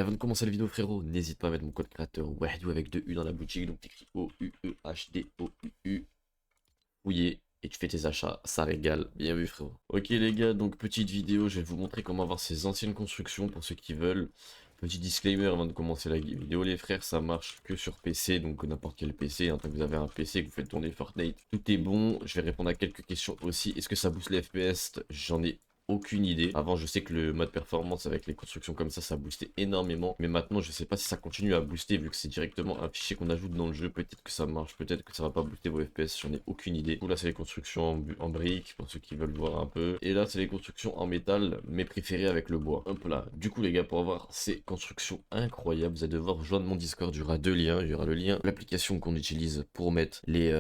Avant de commencer la vidéo frérot, n'hésite pas à mettre mon code créateur Wahdu avec 2 U dans la boutique, donc t'écris OUEHDOUU, fouillé, et tu fais tes achats, ça régale, bien vu frérot. Ok les gars, donc petite vidéo, je vais vous montrer comment avoir ces anciennes constructions pour ceux qui veulent. Petit disclaimer avant de commencer la vidéo les frères, ça marche que sur PC, donc n'importe quel PC, hein, tant que vous avez un PC, que vous faites tourner Fortnite, tout est bon. Je vais répondre à quelques questions aussi. Est-ce que ça booste les FPS? J'en ai aucune idée. Avant, je sais que le mode performance avec les constructions comme ça boostait énormément. Mais maintenant, je sais pas si ça continue à booster vu que c'est directement un fichier qu'on ajoute dans le jeu. Peut-être que ça marche, peut-être que ça va pas booster vos FPS. J'en ai aucune idée. Du coup, là, c'est les constructions en briques pour ceux qui veulent voir un peu. Et là, c'est les constructions en métal, mes préférées avec le bois. Hop là. Du coup, les gars, pour avoir ces constructions incroyables, vous allez devoir rejoindre mon Discord. Il y aura deux liens. Il y aura le lien de l'application qu'on utilise pour mettre les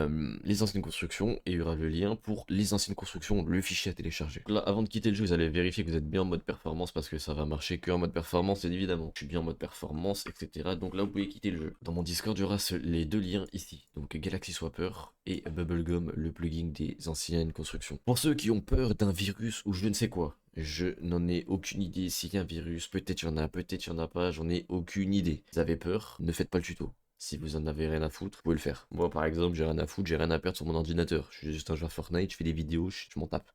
anciennes constructions et il y aura le lien pour les anciennes constructions, le fichier à télécharger. Là, avant de quitter le jeu, vous allez vérifier que vous êtes bien en mode performance parce que ça va marcher que en mode performance, évidemment. Je suis bien en mode performance, etc. Donc là, vous pouvez quitter le jeu. Dans mon Discord, il y aura les deux liens ici. Donc Galaxy Swapper et Bubblegum, le plugin des anciennes constructions. Pour ceux qui ont peur d'un virus ou je ne sais quoi, je n'en ai aucune idée s'il y a un virus. Peut-être il y en a, peut-être il y en a pas, j'en ai aucune idée. Vous avez peur, ne faites pas le tuto. Si vous en avez rien à foutre, vous pouvez le faire. Moi, par exemple, j'ai rien à foutre, j'ai rien à perdre sur mon ordinateur. Je suis juste un joueur Fortnite, je fais des vidéos, je m'en tape.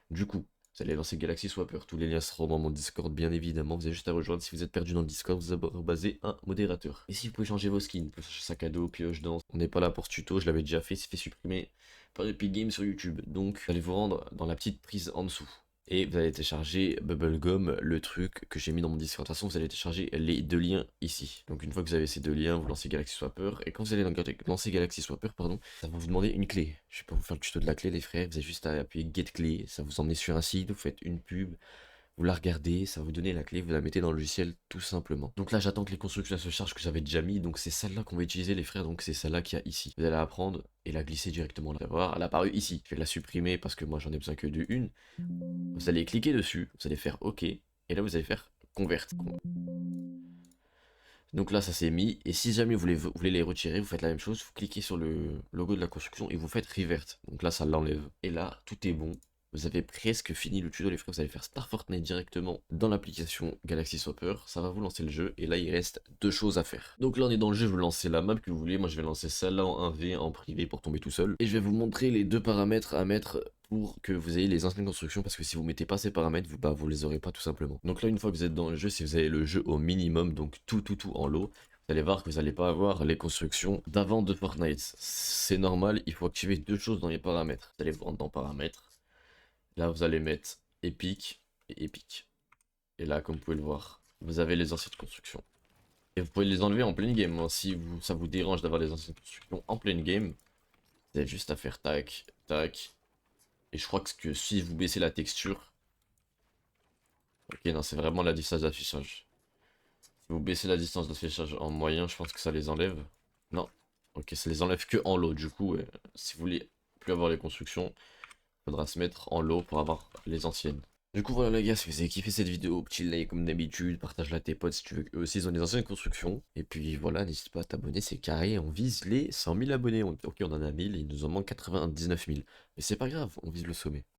Du coup, vous allez lancer Galaxy Swapper. Tous les liens seront dans mon Discord, bien évidemment. Vous avez juste à rejoindre. Si vous êtes perdu dans le Discord, vous avez basé un modérateur. Et si vous pouvez changer vos skins, vous pouvez changer sac à dos, pioche, danse. On n'est pas là pour ce tuto, je l'avais déjà fait, c'est fait supprimer par Epic Games sur YouTube. Donc, vous allez vous rendre dans la petite prise en dessous. Et vous allez télécharger Bubblegum, le truc que j'ai mis dans mon Discord. De toute façon, vous allez télécharger les deux liens ici. Donc une fois que vous avez ces deux liens, vous lancez Galaxy Swapper. Et quand vous allez lancer Galaxy Swapper, pardon, ça va vous demander une clé. Je vais pas vous faire le tuto de la clé, les frères. Vous avez juste à appuyer Get Clé. Ça vous emmène sur un site, vous faites une pub. Vous la regardez, ça va vous donner la clé, vous la mettez dans le logiciel tout simplement. Donc là j'attends que les constructions se chargent que j'avais déjà mis, donc c'est celle-là qu'on va utiliser les frères, donc c'est celle-là qu'il y a ici. Vous allez la prendre et la glisser directement là. Vous allez voir, elle a apparu ici. Je vais la supprimer parce que moi j'en ai besoin que de une. Vous allez cliquer dessus, vous allez faire OK, et là vous allez faire Convert. Donc là ça s'est mis, et si jamais vous voulez les retirer, vous faites la même chose, vous cliquez sur le logo de la construction et vous faites Revert. Donc là ça l'enlève. Et là tout est bon. Vous avez presque fini le tuto les frères, vous allez faire Start Fortnite directement dans l'application Galaxy Swapper, ça va vous lancer le jeu, et là il reste deux choses à faire. Donc là on est dans le jeu, vous lancez la map que vous voulez, moi je vais lancer celle-là en 1v en privé pour tomber tout seul, et je vais vous montrer les deux paramètres à mettre pour que vous ayez les anciennes constructions, parce que si vous mettez pas ces paramètres, vous les aurez pas tout simplement. Donc là une fois que vous êtes dans le jeu, si vous avez le jeu au minimum, donc tout en lot, vous allez voir que vous n'allez pas avoir les constructions d'avant de Fortnite. C'est normal, il faut activer deux choses dans les paramètres. Vous allez vous rendre dans paramètres. Là, vous allez mettre épique et épique. Et là, comme vous pouvez le voir, vous avez les anciennes constructions. Et vous pouvez les enlever en pleine game. Hein. Si ça vous dérange d'avoir les anciennes constructions en pleine game, vous avez juste à faire tac, tac. Et je crois que si vous baissez la texture... Ok, non, c'est vraiment la distance d'affichage. Si vous baissez la distance d'affichage en moyen, je pense que ça les enlève. Non. Ok, ça les enlève que en low. Du coup, si vous voulez plus avoir les constructions, faudra se mettre en low pour avoir les anciennes. Du coup voilà les gars, si vous avez kiffé cette vidéo, petit like comme d'habitude, partage-la à tes potes si tu veux qu'eux aussi ils ont des anciennes constructions. Et puis voilà, n'hésite pas à t'abonner, c'est carré, on vise les 100 000 abonnés. Ok, on en a 1000, il nous en manque 99 000. Mais c'est pas grave, on vise le sommet.